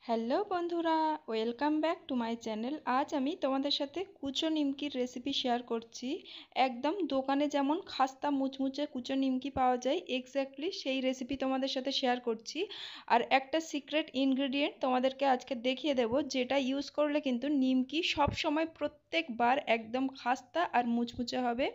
Hello বন্ধুরা, welcome back to my channel. আজ আমি তোমাদের সাথে কুচো নিমকির রেসিপি শেয়ার করছি। একদম দোকানে যেমন খাস্তা মুচমুচে কুচো নিমকি পাওয়া যায়, এক্স্যাক্টলি সেই রেসিপি তোমাদের সাথে শেয়ার করছি। আর একটা সিক্রেট ইনগ্রেডিয়েন্ট তোমাদেরকে আজকে দেখিয়ে দেব, যেটা ইউজ করলে কিন্তু নিমকি সব সময় প্রত্যেকবার একদম খাস্তা আর মুচমুচে হবে।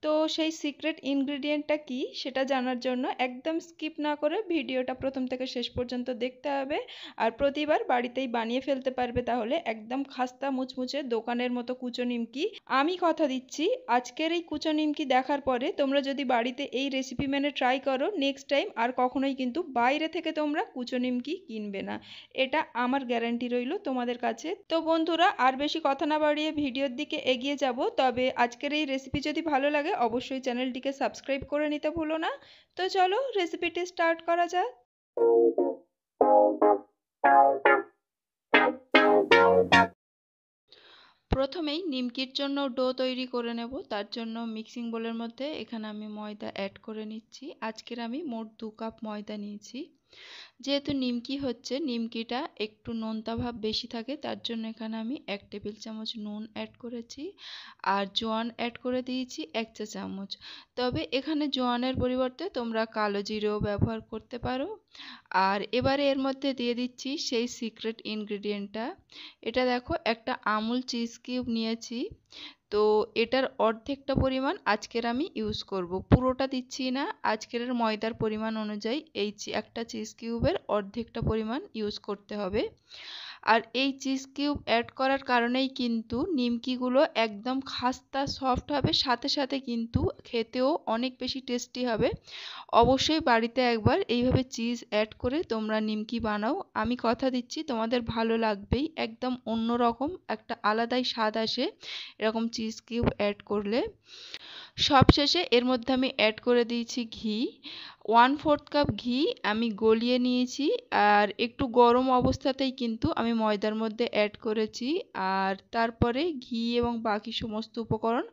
তো সেই সিক্রেট ইনগ্রেডিয়েন্টটা কি সেটা জানার জন্য একদম স্কিপ না করে ভিডিওটা প্রথম থেকে শেষ পর্যন্ত দেখতে হবে। আর প্রতিবার বাড়িতেই বানিয়ে ফেলতে পারবে, তাহলে একদম খাস্তা মুচমুচে দোকানের মতো কুচো নিমকি। আমি কথা দিচ্ছি, আজকের এই কুচো নিমকি দেখার পরে তোমরা যদি বাড়িতে এই রেসিপি মেনে ট্রাই করো, নেক্সট টাইম আর কখনোই কিন্তু বাইরে থেকে তোমরা কুচো নিমকি কিনবে না। এটা আমার গ্যারান্টি রইল তোমাদের কাছে। তো বন্ধুরা, আর বেশি কথা না বাড়িয়ে ভিডিওর দিকে এগিয়ে যাব। তবে আজকের এই রেসিপি যদি ভালো লাগে অবশ্যই চ্যানেলটিকে সাবস্ক্রাইব করে নিতে ভুলো না। তো চলো রেসিপিটি স্টার্ট করা যাক। প্রথমেই নিমকির জন্য ডো তৈরি করে নেব। তার জন্য মিক্সিং বোলের মধ্যে এখানে আমি ময়দা অ্যাড করে নিচ্ছি। আজকের আমি মোট 2 কাপ ময়দা নিয়েছি। যেহেতু নিমকি হচ্ছে, নিমকিটা একটু নোনতা ভাব বেশি থাকে, তার জন্য এখানে আমি 1 টেবিল চামচ নুন অ্যাড করেছি। আর জোয়ান অ্যাড করে দিয়েছি 1 চা চামচ। তবে এখানে জোয়ানের পরিবর্তে তোমরা কালো জিরেও ব্যবহার করতে পারো। আর এবারে এর মধ্যে দিয়ে দিচ্ছি সেই সিক্রেট ইনগ্রেডিয়েন্টটা। এটা দেখো, একটা আমুল চিজ কিউব নিয়েছি। তো এটার অর্ধেকটা পরিমাণ আজকের আমি ইউজ করব, পুরোটা দিচ্ছি না। আজকের ময়দার পরিমাণ অনুযায়ী এই একটা চিজ কিউবের অর্ধেকটা পরিমাণ ইউজ করতে হবে। আর এই চিজ কিউব অ্যাড করার কারণেই কিন্তু নিমকিগুলো একদম খাস্তা সফট হবে, সাথে সাথে কিন্তু খেতেও অনেক বেশি টেস্টি হবে। অবশ্যই বাড়িতে একবার এইভাবে চিজ অ্যাড করে তোমরা নিমকি বানাও, আমি কথা দিচ্ছি তোমাদের ভালো লাগবেই। একদম অন্যরকম একটা আলাদাই স্বাদ আসে এরকম চিজ কিউব অ্যাড করলে। সবশেষে এর মধ্যে আমি অ্যাড করে দিয়েছি ঘি। 1/4 কাপ ঘি আমি গলিয়ে নিয়েছি। আর একটু গরম অবস্থাতেই কিন্তু আমি ময়দার মধ্যে অ্যাড করেছি। আর তারপরে ঘি এবং বাকি সমস্ত উপকরণ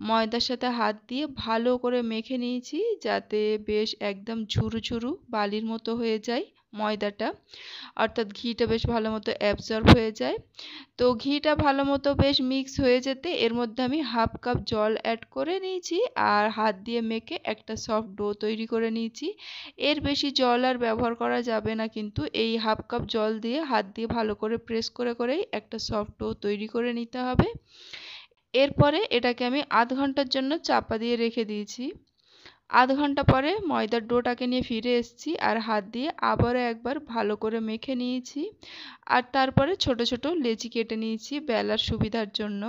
ময়দার সাথে হাত দিয়ে ভালো করে মেখে নিয়েছি, যাতে বেশ একদম ঝুরু ঝুরু বালির মতো হয়ে যায় ময়দাটা, অর্থাৎ ঘিটা বেশ ভালো মতো অ্যাবজর্ব হয়ে যায়। তো ঘিটা ভালো মতো বেশ মিক্স হয়ে যেতে এর মধ্যে আমি 1/2 কাপ জল অ্যাড করে নিয়েছি। আর হাত দিয়ে মেখে একটা সফট ডো তৈরি করে নিয়েছি। এর বেশি জল আর ব্যবহার করা যাবে না, কিন্তু এই 1/2 কাপ জল দিয়ে হাত দিয়ে ভালো করে প্রেস করে করেই একটা সফট ডো তৈরি করে নিতে হবে। এরপরে এটাকে আমি আধ ঘন্টার জন্য চাপা দিয়ে রেখে দিয়েছি। আধ ঘন্টা পরে ময়দার ডোটাকে নিয়ে ফিরে এসেছি, আর হাত দিয়ে আবারও একবার ভালো করে মেখে নিয়েছি। আর তারপরে ছোট ছোট লেচি কেটে নিয়েছি বেলার সুবিধার জন্য।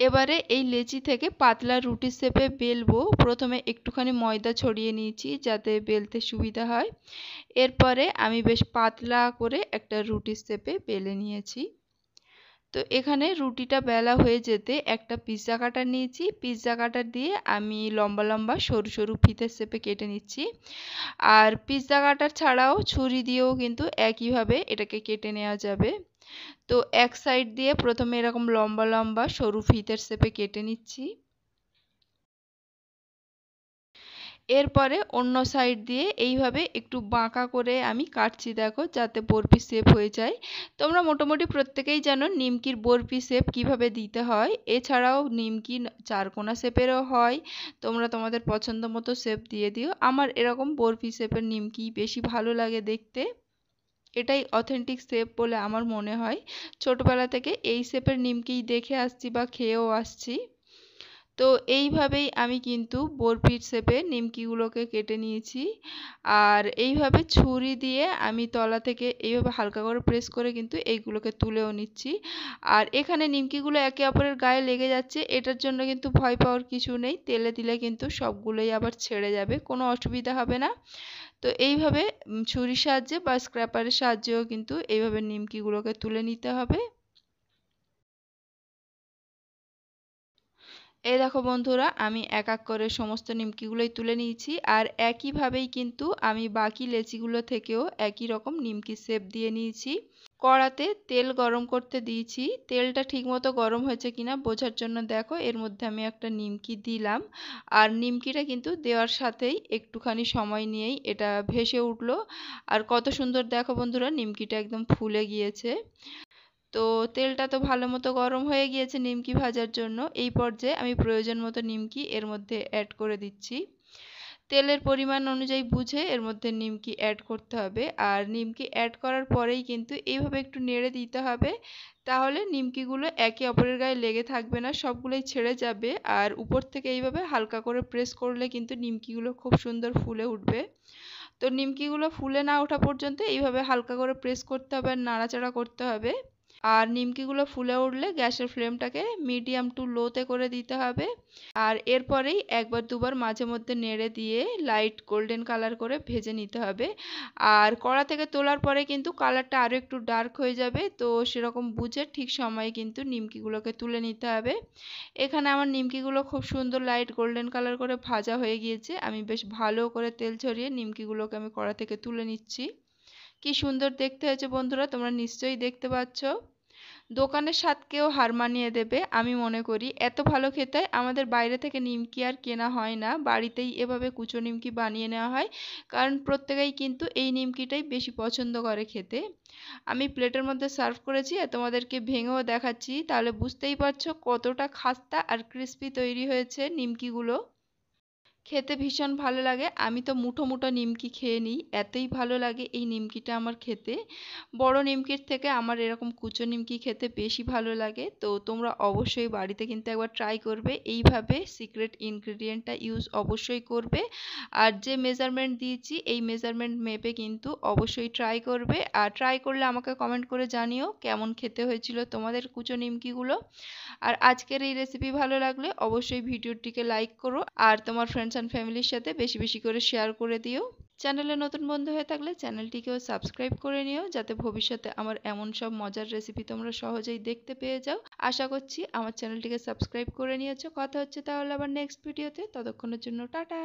এবারে এই লেচি থেকে পাতলা রুটি শেপে বেলবো। প্রথমে একটুখানি ময়দা ছড়িয়ে নিয়েছি যাতে বেলতে সুবিধা হয়। এরপরে আমি বেশ পাতলা করে একটা রুটি শেপে বেলে নিয়েছি। তো এখানে রুটিটা বেলা হয়ে যেতে একটা পিৎজা কাটার নিয়েছি। পিৎজা কাটার দিয়ে আমি লম্বা লম্বা সরু সরু ফিতে শেপে কেটে নিচ্ছি। আর পিৎজা কাটার ছাড়াও ছুরি দিয়েও কিন্তু একইভাবে এটাকে কেটে নেওয়া যাবে। তো এক সাইড দিয়ে প্রথমে এরকম লম্বা লম্বা সরু ফিতের শেপে কেটে নিচ্ছি। এরপরে অন্য সাইড দিয়ে এইভাবে একটু বাঁকা করে আমি কাটছি, দেখো, যাতে বরফি শেপ হয়ে যায়। তোমরা মোটামুটি প্রত্যেকেই জানো নিমকির বরফি শেপ কিভাবে দিতে হয়। এছাড়াও নিমকি চারকোনা শেপেরও হয়, তোমরা তোমাদের পছন্দ মতো শেপ দিয়ে দিও। আমার এরকম বরফি শেপের নিমকি বেশি ভালো লাগে দেখতে, এটাই অথেন্টিক শেপ বলে আমার মনে হয়। ছোটবেলা থেকে এই শেপের নিমকিই দেখে আসছি বা খেয়েও আসছি। তো এইভাবেই আমি কিন্তু বরফির শেপে নিমকিগুলোকে কেটে নিয়েছি। আর এইভাবে ছুরি দিয়ে আমি তলা থেকে এইভাবে হালকা করে প্রেস করে কিন্তু এইগুলোকে তুলেও নিচ্ছি। আর এখানে নিমকিগুলো একে অপরের গায়ে লেগে যাচ্ছে, এটার জন্য কিন্তু ভয় পাওয়ার কিছু নেই। তেলে দিলে কিন্তু সবগুলোই আবার ছেড়ে যাবে, কোনো অসুবিধা হবে না। তো এইভাবে ছুরির সাহায্যে বা স্ক্র্যাপারের সাহায্যেও কিন্তু এইভাবে নিমকিগুলোকে তুলে নিতে হবে। এই দেখো বন্ধুরা, আমি এক এক করে সমস্ত নিমকিগুলোই তুলে নিয়েছি। আর একইভাবেই কিন্তু আমি বাকি লেচিগুলো থেকেও একই রকম নিমকি শেপ দিয়ে নিয়েছি। কড়াতে তেল গরম করতে দিয়েছি। তেলটা ঠিকমতো গরম হয়েছে কিনা বোঝার জন্য দেখো এর মধ্যে আমি একটা নিমকি দিলাম। আর নিমকিটা কিন্তু দেওয়ার সাথেই একটুখানি সময় নিয়েই এটা ভেসে উঠলো। আর কত সুন্দর দেখো বন্ধুরা, নিমকিটা একদম ফুলে গিয়েছে। তো তেলটা তো ভালো মতো গরম হয়ে গিয়েছে নিমকি ভাজার জন্য। এই পর্যায়ে আমি প্রয়োজন মতো নিমকি এর মধ্যে অ্যাড করে দিচ্ছি। তেলের পরিমাণ অনুযায়ী বুঝে এর মধ্যে নিমকি অ্যাড করতে হবে। আর নিমকি অ্যাড করার পরেই কিন্তু এইভাবে একটু নেড়ে দিতে হবে, তাহলে নিমকিগুলো একে অপরের গায়ে লেগে থাকবে না, সবগুলোই ছেড়ে যাবে। আর উপর থেকে এইভাবে হালকা করে প্রেস করলে কিন্তু নিমকিগুলো খুব সুন্দর ফুলে উঠবে। তো নিমকিগুলো ফুলে না ওঠা পর্যন্ত এইভাবে হালকা করে প্রেস করতে হবে আর নাড়াচাড়া করতে হবে। আর নিমকিগুলো ফুলে উঠলে গ্যাসের ফ্লেমটাকে মিডিয়াম টু লোতে করে দিতে হবে। আর এরপরেই একবার দুবার মাঝে মধ্যে নেড়ে দিয়ে লাইট গোল্ডেন কালার করে ভেজে নিতে হবে। আর কড়া থেকে তোলার পরে কিন্তু কালারটা আরও একটু ডার্ক হয়ে যাবে, তো সেরকম বুঝে ঠিক সময়ে কিন্তু নিমকিগুলোকে তুলে নিতে হবে। এখানে আমার নিমকিগুলো খুব সুন্দর লাইট গোল্ডেন কালার করে ভাজা হয়ে গিয়েছে। আমি বেশ ভালো করে তেল ঝরিয়ে নিমকিগুলোকে আমি কড়া থেকে তুলে নিচ্ছি। কি সুন্দর দেখতে হয়েছে বন্ধুরা, তোমরা নিশ্চয়ই দেখতে পাচ্ছ। দোকানের স্বাদকেও হার মানিয়ে দেবে আমি মনে করি। এত ভালো খেতে আমাদের বাইরে থেকে নিমকি আর কেনা হয় না, বাড়িতেই এভাবে কুচো নিমকি বানিয়ে নেওয়া হয়, কারণ প্রত্যেকেই কিন্তু এই নিমকিটাই বেশি পছন্দ করে খেতে। আমি প্লেটের মধ্যে সার্ভ করেছি আর তোমাদেরকে ভেঙেও দেখাচ্ছি, তাহলে বুঝতেই পারছো কতটা খাস্তা আর ক্রিস্পি তৈরি হয়েছে নিমকিগুলো। খেতে ভীষণ ভালো লাগে। আমি তো মুঠো মুঠো নিমকি খেয়ে নিই, এতই ভালো লাগে এই নিমকিটা আমার খেতে। বড় নিমকির থেকে আমার এরকম কুচো নিমকি খেতে বেশি ভালো লাগে। তো তোমরা অবশ্যই বাড়িতে কিন্তু একবার ট্রাই করবে, এইভাবে সিক্রেট ইনগ্রেডিয়েন্টটা ইউজ অবশ্যই করবে। আর যে মেজারমেন্ট দিয়েছি এই মেজারমেন্ট মেপে কিন্তু অবশ্যই ট্রাই করবে। আর ট্রাই করলে আমাকে কমেন্ট করে জানিও কেমন খেতে হয়েছিল তোমাদের কুচো নিমকিগুলো। আর আজকের এই রেসিপি ভালো লাগলে অবশ্যই ভিডিওটিকে লাইক করো আর তোমার ফ্রেন্ডস অ্যান্ড ফ্যামিলির সাথে বেশি বেশি করে শেয়ার করে দিও। চ্যানেলে নতুন বন্ধু হয়ে থাকলে চ্যানেলটিকেও সাবস্ক্রাইব করে নিও, যাতে ভবিষ্যতে আমার এমন সব মজার রেসিপি তোমরা সহজেই দেখতে পেয়ে যাও। আশা করছি আমার চ্যানেলটিকে সাবস্ক্রাইব করে নিয়েছো। কথা হচ্ছে তাহলে আবার নেক্সট ভিডিওতে, ততক্ষণের জন্য টাটা।